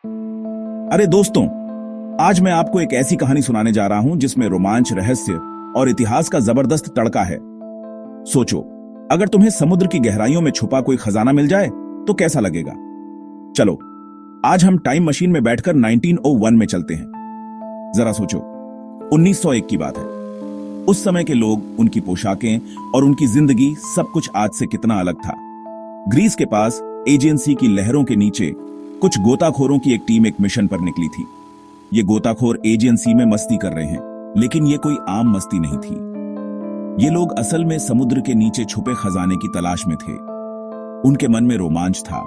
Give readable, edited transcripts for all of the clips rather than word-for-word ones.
अरे दोस्तों, आज मैं आपको एक ऐसी कहानी सुनाने जा रहा हूं जिसमें रोमांच, रहस्य और इतिहास का जबरदस्त तड़का है। सोचो, अगर तुम्हें समुद्र की गहराइयों में छुपा कोई खजाना मिल जाए तो कैसा लगेगा। चलो, आज हम टाइम मशीन में बैठकर 1901 में चलते हैं। जरा सोचो, 1901 की बात है। उस समय के लोग, उनकी पोशाकें और उनकी जिंदगी सब कुछ आज से कितना अलग था। ग्रीस के पास एजेंसी की लहरों के नीचे कुछ गोताखोरों की एक टीम एक मिशन पर निकली थी। ये गोताखोर एजेंसी में मस्ती कर रहे हैं, लेकिन ये कोई आम मस्ती नहीं थी। ये लोग असल में समुद्र के नीचे छुपे खजाने की तलाश में थे। उनके मन में रोमांच था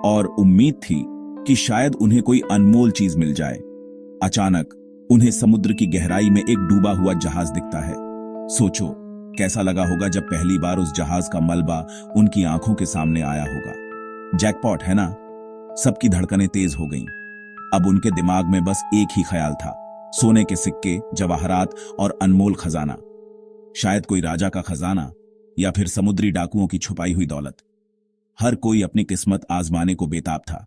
और उम्मीद थी कि शायद उन्हें कोई अनमोल चीज मिल जाए। अचानक उन्हें समुद्र की गहराई में एक डूबा हुआ जहाज दिखता है। सोचो, कैसा लगा होगा जब पहली बार उस जहाज का मलबा उनकी आंखों के सामने आया होगा। जैकपॉट, है ना? सबकी धड़कनें तेज हो गईं। अब उनके दिमाग में बस एक ही ख्याल था, सोने के सिक्के, जवाहरात और अनमोल खजाना। शायद कोई राजा का खजाना या फिर समुद्री डाकुओं की छुपाई हुई दौलत। हर कोई अपनी किस्मत आजमाने को बेताब था।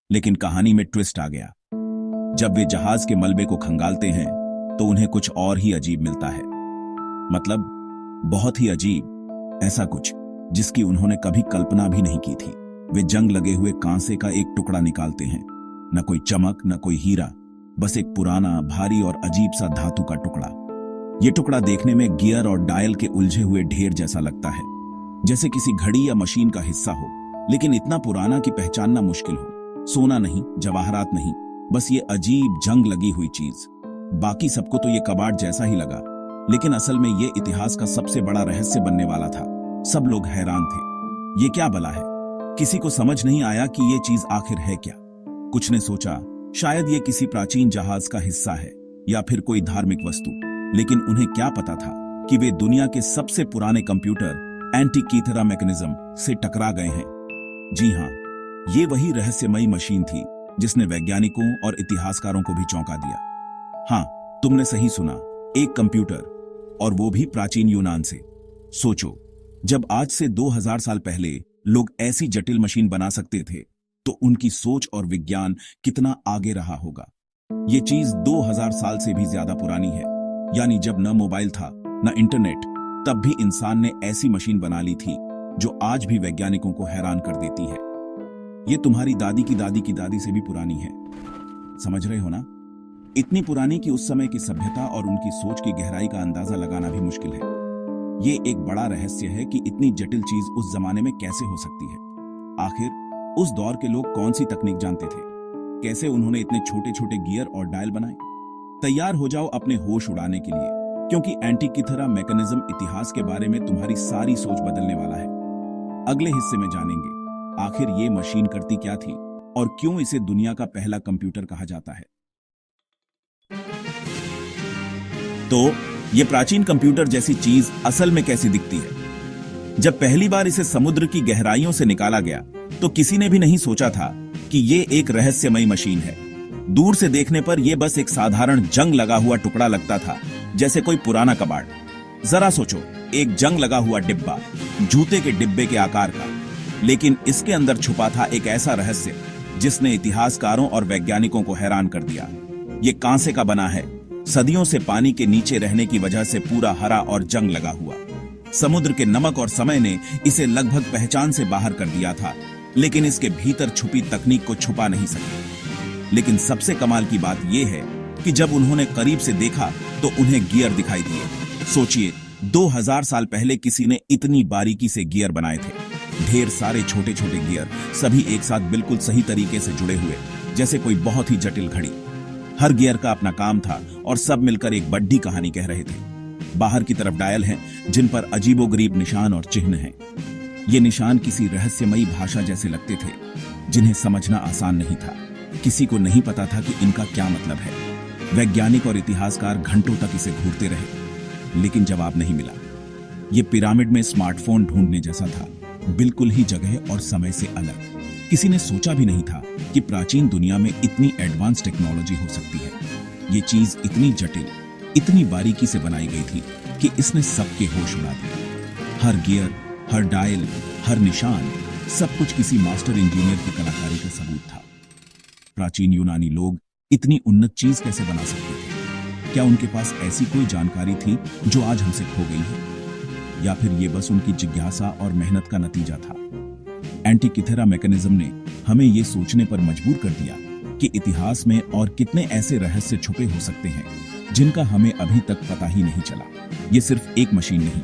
लेकिन कहानी में ट्विस्ट आ गया। जब वे जहाज के मलबे को खंगालते हैं तो उन्हें कुछ और ही अजीब मिलता है। मतलब बहुत ही अजीब, ऐसा कुछ जिसकी उन्होंने कभी कल्पना भी नहीं की थी। वे जंग लगे हुए कांसे का एक टुकड़ा निकालते हैं। न कोई चमक, न कोई हीरा, बस एक पुराना, भारी और अजीब सा धातु का टुकड़ा। ये टुकड़ा देखने में गियर और डायल के उलझे हुए ढेर जैसा लगता है, जैसे किसी घड़ी या मशीन का हिस्सा हो, लेकिन इतना पुराना कि पहचानना मुश्किल हो। सोना नहीं, जवाहरात नहीं, बस ये अजीब जंग लगी हुई चीज। बाकी सबको तो ये कबाड़ जैसा ही लगा, लेकिन असल में ये इतिहास का सबसे बड़ा रहस्य बनने वाला था। सब लोग हैरान थे, ये क्या बला है। किसी को समझ नहीं आया कि ये चीज आखिर है क्या। कुछ ने सोचा शायद ये किसी प्राचीन जहाज का हिस्सा है या फिर कोई धार्मिक वस्तु, लेकिन उन्हें क्या पता था कि वे दुनिया के सबसे पुराने कंप्यूटर एंटीकीथेरा मैकेनिज्म से टकरा गए हैं। जी हां, ये वही रहस्यमयी मशीन थी जिसने वैज्ञानिकों और इतिहासकारों को भी चौंका दिया। हां, तुमने सही सुना, एक कंप्यूटर, और वो भी प्राचीन यूनान से। सोचो, जब आज से 2000 साल पहले लोग ऐसी जटिल मशीन बना सकते थे, तो उनकी सोच और विज्ञान कितना आगे रहा होगा। ये चीज 2000 साल से भी ज्यादा पुरानी है। यानी जब न मोबाइल था, न इंटरनेट, तब भी इंसान ने ऐसी मशीन बना ली थी जो आज भी वैज्ञानिकों को हैरान कर देती है। ये तुम्हारी दादी की दादी की दादी से भी पुरानी है। समझ रहे हो ना? इतनी पुरानी कि उस समय की सभ्यता और उनकी सोच की गहराई का अंदाजा लगाना भी मुश्किल है। ये एक बड़ा रहस्य है कि इतनी जटिल चीज उस जमाने में कैसे हो सकती है। आखिर उस दौर के लोग कौन सी तकनीक जानते थे? कैसे उन्होंने इतने छोटे छोटे गियर और डायल बनाए? तैयार हो जाओ अपने होश उड़ाने के लिए, क्योंकि एंटीकीथेरा मैकेनिज्म इतिहास के बारे में तुम्हारी सारी सोच बदलने वाला है। अगले हिस्से में जानेंगे आखिर ये मशीन करती क्या थी और क्यों इसे दुनिया का पहला कंप्यूटर कहा जाता है। तो ये प्राचीन कंप्यूटर जैसी चीज असल में कैसी दिखती है? जब पहली बार इसे समुद्र की गहराइयों से निकाला गया तो किसी ने भी नहीं सोचा था कि ये एक रहस्यमयी मशीन है। दूर से देखने पर यह बस एक साधारण जंग लगा हुआ टुकड़ा लगता था, जैसे कोई पुराना कबाड़। जरा सोचो, एक जंग लगा हुआ डिब्बा, जूते के डिब्बे के आकार का, लेकिन इसके अंदर छुपा था एक ऐसा रहस्य जिसने इतिहासकारों और वैज्ञानिकों को हैरान कर दिया। ये कांसे का बना है, सदियों से पानी के नीचे रहने की वजह से पूरा हरा और जंग लगा हुआ। समुद्र के नमक और समय ने इसे लगभग पहचान से बाहर कर दिया था, लेकिन इसके भीतर छुपी तकनीक को छुपा नहीं सके। लेकिन सबसे कमाल की बात यह है कि जब उन्होंने करीब से देखा तो उन्हें गियर दिखाई दिए। सोचिए, 2000 साल पहले किसी ने इतनी बारीकी से गियर बनाए थे। ढेर सारे छोटे छोटे गियर, सभी एक साथ बिल्कुल सही तरीके से जुड़े हुए, जैसे कोई बहुत ही जटिल घड़ी। हर गियर का अपना काम था और सब मिलकर एक बड़ी कहानी कह रहे थे। बाहर की तरफ डायल हैं जिन पर अजीबोगरीब निशान और चिन्ह हैं। ये निशान किसी रहस्यमयी भाषा जैसे लगते थे जिन्हें समझना आसान नहीं था। किसी को नहीं पता था कि इनका क्या मतलब है। वैज्ञानिक और इतिहासकार घंटों तक इसे घूरते रहे, लेकिन जवाब नहीं मिला। ये पिरामिड में स्मार्टफोन ढूंढने जैसा था, बिल्कुल ही जगह और समय से अलग। किसी ने सोचा भी नहीं था कि प्राचीन दुनिया में इतनी एडवांस टेक्नोलॉजी हो सकती है। ये चीज इतनी जटिल, इतनी बारीकी से बनाई गई थी कि इसने सबके होश उड़ा दिए। हर गियर, हर डायल, हर निशान, सब कुछ किसी मास्टर इंजीनियर की कलाकारी का सबूत था। प्राचीन यूनानी लोग इतनी उन्नत चीज कैसे बना सकते थे? क्या उनके पास ऐसी कोई जानकारी थी जो आज हमसे खो गई है, या फिर ये बस उनकी जिज्ञासा और मेहनत का नतीजा था? एंटीकिथेरा मैकेनिज्म ने हमें ये सोचने पर मजबूर कर दिया कि इतिहास में और कितने ऐसे रहस्य छुपे हो सकते हैं जिनका हमें अभी तक पता ही नहीं चला। ये सिर्फ एक मशीन नहीं,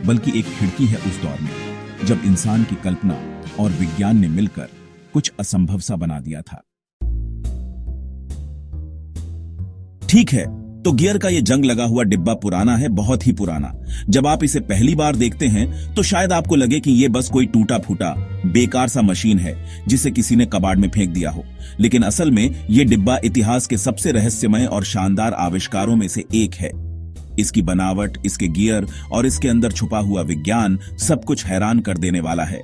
बल्कि एक खिड़की है उस दौर में जब इंसान की कल्पना और विज्ञान ने मिलकर कुछ असंभव सा बना दिया था। ठीक है, तो गियर का ये जंग लगा हुआ डिब्बा पुराना है, बहुत ही पुराना। जब आप इसे पहली बार देखते हैं तो शायद आपको लगे कि ये बस कोई टूटा फूटा बेकार सा मशीन है जिसे किसी ने कबाड़ में फेंक दिया हो। लेकिन असल में ये डिब्बा इतिहास के सबसे रहस्यमय और शानदार आविष्कारों में से एक है। इसकी बनावट, इसके गियर और इसके अंदर छुपा हुआ विज्ञान सब कुछ हैरान कर देने वाला है।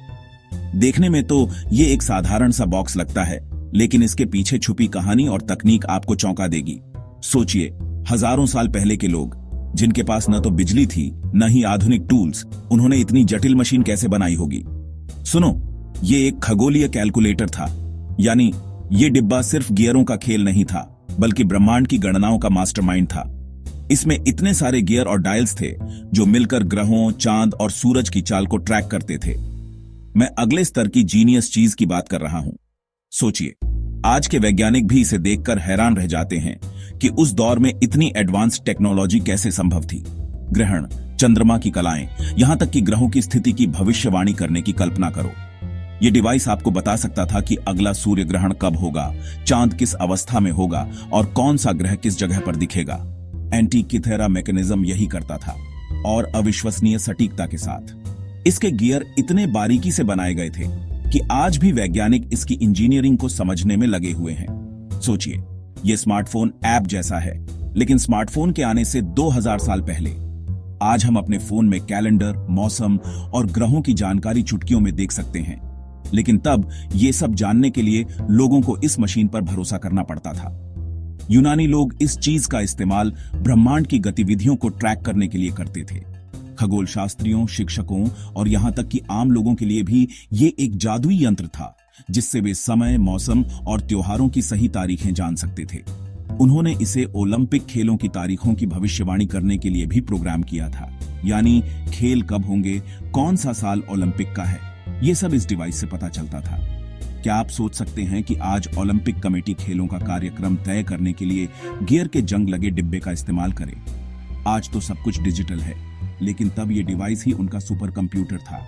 देखने में तो ये एक साधारण सा बॉक्स लगता है, लेकिन इसके पीछे छुपी कहानी और तकनीक आपको चौंका देगी। सोचिए, हजारों साल पहले के लोग, जिनके पास न तो बिजली थी न ही आधुनिक टूल्स, उन्होंने इतनी जटिल मशीन कैसे बनाई होगी? सुनो, ये एक खगोलीय कैलकुलेटर था। यानी ये डिब्बा सिर्फ गियरों का खेल नहीं था, बल्कि ब्रह्मांड की गणनाओं का मास्टरमाइंड था। इसमें इतने सारे गियर और डायल्स थे जो मिलकर ग्रहों, चांद और सूरज की चाल को ट्रैक करते थे। मैं अगले स्तर की जीनियस चीज की बात कर रहा हूं। सोचिए, आज के वैज्ञानिक भी इसे देखकर हैरान रह जाते हैं कि उस दौर में इतनी एडवांस टेक्नोलॉजी कैसे संभव थी। ग्रहण, चंद्रमा की कलाएं, यहां तक कि ग्रहों की स्थिति की भविष्यवाणी करने की कल्पना करो। यह डिवाइस आपको बता सकता था कि अगला सूर्य ग्रहण कब होगा, चांद किस अवस्था में होगा और कौन सा ग्रह किस जगह पर दिखेगा। एंटीकिथेरा मैकेनिज्म यही करता था, और अविश्वसनीय सटीकता के साथ। इसके गियर इतने बारीकी से बनाए गए थे कि आज भी वैज्ञानिक इसकी इंजीनियरिंग को समझने में लगे हुए हैं। सोचिए, यह स्मार्टफोन ऐप जैसा है, लेकिन स्मार्टफोन के आने से 2000 साल पहले। आज हम अपने फोन में कैलेंडर, मौसम और ग्रहों की जानकारी चुटकियों में देख सकते हैं, लेकिन तब ये सब जानने के लिए लोगों को इस मशीन पर भरोसा करना पड़ता था। यूनानी लोग इस चीज का इस्तेमाल ब्रह्मांड की गतिविधियों को ट्रैक करने के लिए करते थे। खगोल शास्त्रियों, शिक्षकों और यहां तक कि आम लोगों के लिए भी ये एक जादुई यंत्र था जिससे वे समय, मौसम और त्योहारों की सही तारीखें जान सकते थे। उन्होंने इसे ओलंपिक खेलों की तारीखों की भविष्यवाणी करने के लिए भी प्रोग्राम किया था। यानी खेल कब होंगे, कौन सा साल ओलंपिक का है, ये सब इस डिवाइस से पता चलता था। क्या आप सोच सकते हैं कि आज ओलंपिक कमेटी खेलों का कार्यक्रम तय करने के लिए गियर के जंग लगे डिब्बे का इस्तेमाल करे? आज तो सब कुछ डिजिटल है, लेकिन तब ये डिवाइस ही उनका सुपर कंप्यूटर था।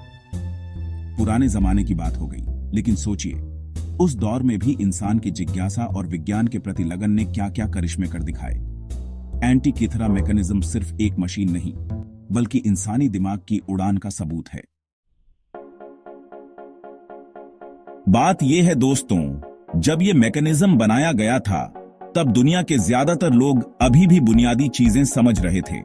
पुराने जमाने की बात हो गई, लेकिन सोचिए, उस दौर में भी इंसान की जिज्ञासा और विज्ञान के प्रति लगन ने क्या क्या करिश्मे कर दिखाए। एंटीकिथेरा मैकेनिज्म सिर्फ एक मशीन नहीं, बल्कि इंसानी दिमाग की उड़ान का सबूत है। बात यह है दोस्तों, जब यह मैकेनिज्म बनाया गया था तब दुनिया के ज्यादातर लोग अभी भी बुनियादी चीजें समझ रहे थे।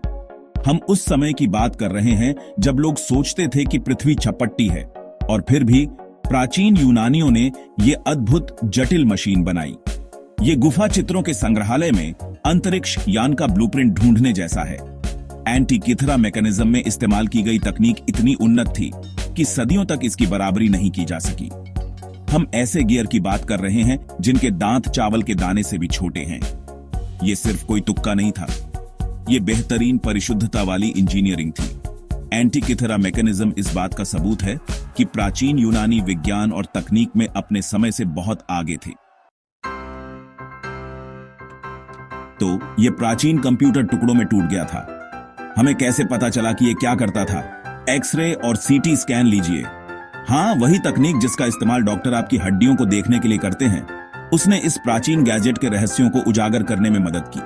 हम उस समय की बात कर रहे हैं जब लोग सोचते थे कि पृथ्वी छपट्टी है, और फिर भी प्राचीन यूनानियों ने यह अद्भुत जटिल मशीन बनाई। ये गुफा चित्रों के संग्रहालय में अंतरिक्ष यान का ब्लूप्रिंट ढूंढने जैसा है। एंटीकिथेरा मैकेनिज्म में इस्तेमाल की गई तकनीक इतनी उन्नत थी कि सदियों तक इसकी बराबरी नहीं की जा सकी। हम ऐसे गियर की बात कर रहे हैं जिनके दांत चावल के दाने से भी छोटे हैं। यह सिर्फ कोई तुक्का नहीं था, यह बेहतरीन परिशुद्धता वाली इंजीनियरिंग थी। एंटीकिथेरा मैकेनिज्म इस बात का सबूत है कि प्राचीन यूनानी विज्ञान और तकनीक में अपने समय से बहुत आगे थे। तो यह प्राचीन कंप्यूटर टुकड़ों में टूट गया था। हमें कैसे पता चला कि यह क्या करता था? एक्सरे और सीटी स्कैन लीजिए। हाँ, वही तकनीक जिसका इस्तेमाल डॉक्टर आपकी हड्डियों को देखने के लिए करते हैं, उसने इस प्राचीन गैजेट के रहस्यों को उजागर करने में मदद की।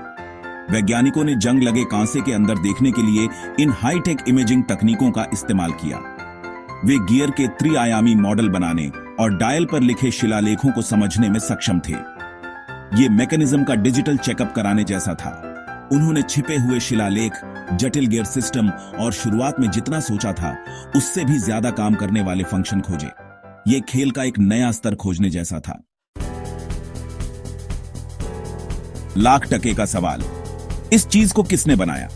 वैज्ञानिकों ने जंग लगे कांसे के अंदर देखने के लिए इन हाईटेक इमेजिंग तकनीकों का इस्तेमाल किया। वे गियर के त्रिआयामी मॉडल बनाने और डायल पर लिखे शिलालेखों को समझने में सक्षम थे। ये मैकेनिज्म का डिजिटल चेकअप कराने जैसा था। उन्होंने छिपे हुए शिलालेख, जटिल गियर सिस्टम और शुरुआत में जितना सोचा था उससे भी ज्यादा काम करने वाले फंक्शन खोजे। ये खेल का एक नया स्तर खोजने जैसा था। $1,00,000 का सवाल, इस चीज को किसने बनाया?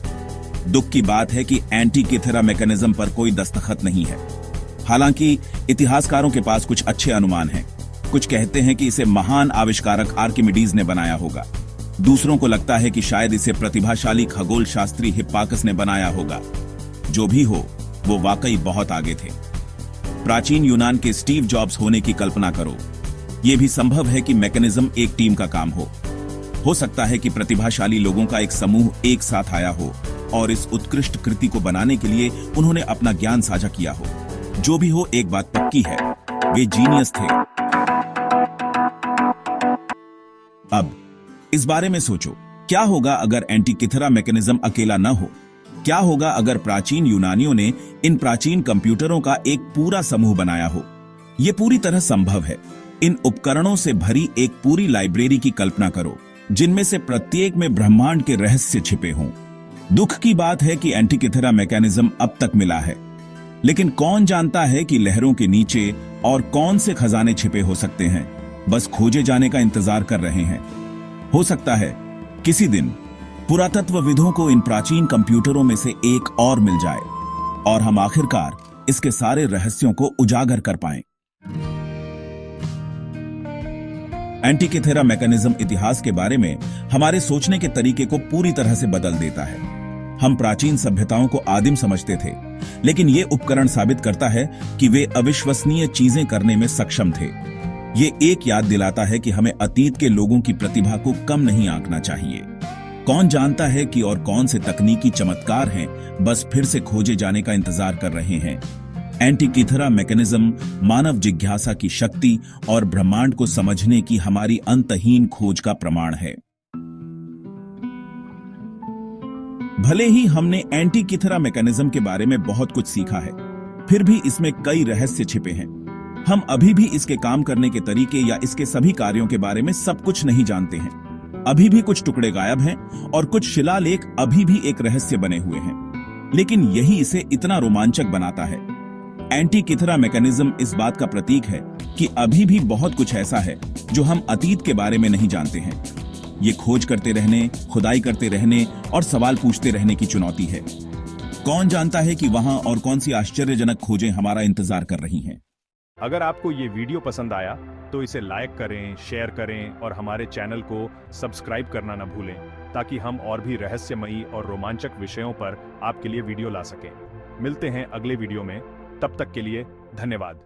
दुख की बात है कि एंटीकिथेरा मैकेनिज्म पर कोई दस्तखत नहीं है। हालांकि इतिहासकारों के पास कुछ अच्छे अनुमान हैं। कुछ कहते हैं कि इसे महान आविष्कारक आर्किमिडीज ने बनाया होगा। दूसरों को लगता है कि शायद इसे प्रतिभाशाली खगोल शास्त्री हिप्पाकस ने बनाया होगा। जो भी हो, वो वाकई बहुत आगे थे। प्राचीन यूनान के स्टीव जॉब्स होने की कल्पना करो। यह भी संभव है कि मैकेनिज्म एक टीम का काम हो सकता है कि प्रतिभाशाली लोगों का एक समूह एक साथ आया हो और इस उत्कृष्ट कृति को बनाने के लिए उन्होंने अपना ज्ञान साझा किया हो। जो भी हो, एक बात पक्की है, वे जीनियस थे। अब इस बारे में सोचो, क्या होगा अगर एंटिकिथेरा मैकेनिज्म अकेला न हो? क्या होगा अगर प्राचीन यूनानियों ने इन प्राचीन कंप्यूटरों का एक पूरा समूह बनाया हो? यह पूरी तरह संभव है। इन उपकरणों से भरी एक पूरी लाइब्रेरी की कल्पना करो, जिनमें से प्रत्येक में ब्रह्मांड के रहस्य छिपे हों। दुख की बात है कि एंटिकिथेरा मैकेनिज्म अब तक मिला है, लेकिन कौन जानता है कि लहरों के नीचे और कौन से खजाने छिपे हो सकते हैं। बस खोजे जाने का इंतजार कर रहे हैं। हो सकता है किसी दिन पुरातत्वविदों को इन प्राचीन कंप्यूटरों में से एक और मिल जाए और हम आखिरकार इसके सारे रहस्यों को उजागर कर पाएं। एंटिकिथेरा मैकेनिज्म इतिहास के बारे में हमारे सोचने के तरीके को पूरी तरह से बदल देता है। हम प्राचीन सभ्यताओं को आदिम समझते थे, लेकिन यह उपकरण साबित करता है कि वे अविश्वसनीय चीजें करने में सक्षम थे। ये एक याद दिलाता है कि हमें अतीत के लोगों की प्रतिभा को कम नहीं आंकना चाहिए। कौन जानता है कि और कौन से तकनीकी चमत्कार हैं, बस फिर से खोजे जाने का इंतजार कर रहे हैं। एंटिकिथेरा मैकेनिज्म मानव जिज्ञासा की शक्ति और ब्रह्मांड को समझने की हमारी अंतहीन खोज का प्रमाण है। भले ही हमने एंटिकिथेरा मैकेनिज्म के बारे में बहुत कुछ सीखा है, फिर भी इसमें कई रहस्य छिपे हैं। हम अभी भी इसके काम करने के तरीके या इसके सभी कार्यों के बारे में सब कुछ नहीं जानते हैं। अभी भी कुछ टुकड़े गायब हैं और कुछ शिलालेख अभी भी एक रहस्य बने हुए हैं। लेकिन यही इसे इतना रोमांचक बनाता है। एंटिकिथेरा मैकेनिज्म इस बात का प्रतीक है कि अभी भी बहुत कुछ ऐसा है जो हम अतीत के बारे में नहीं जानते हैं। ये खोज करते रहने, खुदाई करते रहने और सवाल पूछते रहने की चुनौती है। कौन जानता है कि वहां और कौन सी आश्चर्यजनक खोजें हमारा इंतजार कर रही हैं। अगर आपको ये वीडियो पसंद आया तो इसे लाइक करें, शेयर करें और हमारे चैनल को सब्सक्राइब करना न भूलें, ताकि हम और भी रहस्यमयी और रोमांचक विषयों पर आपके लिए वीडियो ला सकें। मिलते हैं अगले वीडियो में, तब तक के लिए धन्यवाद।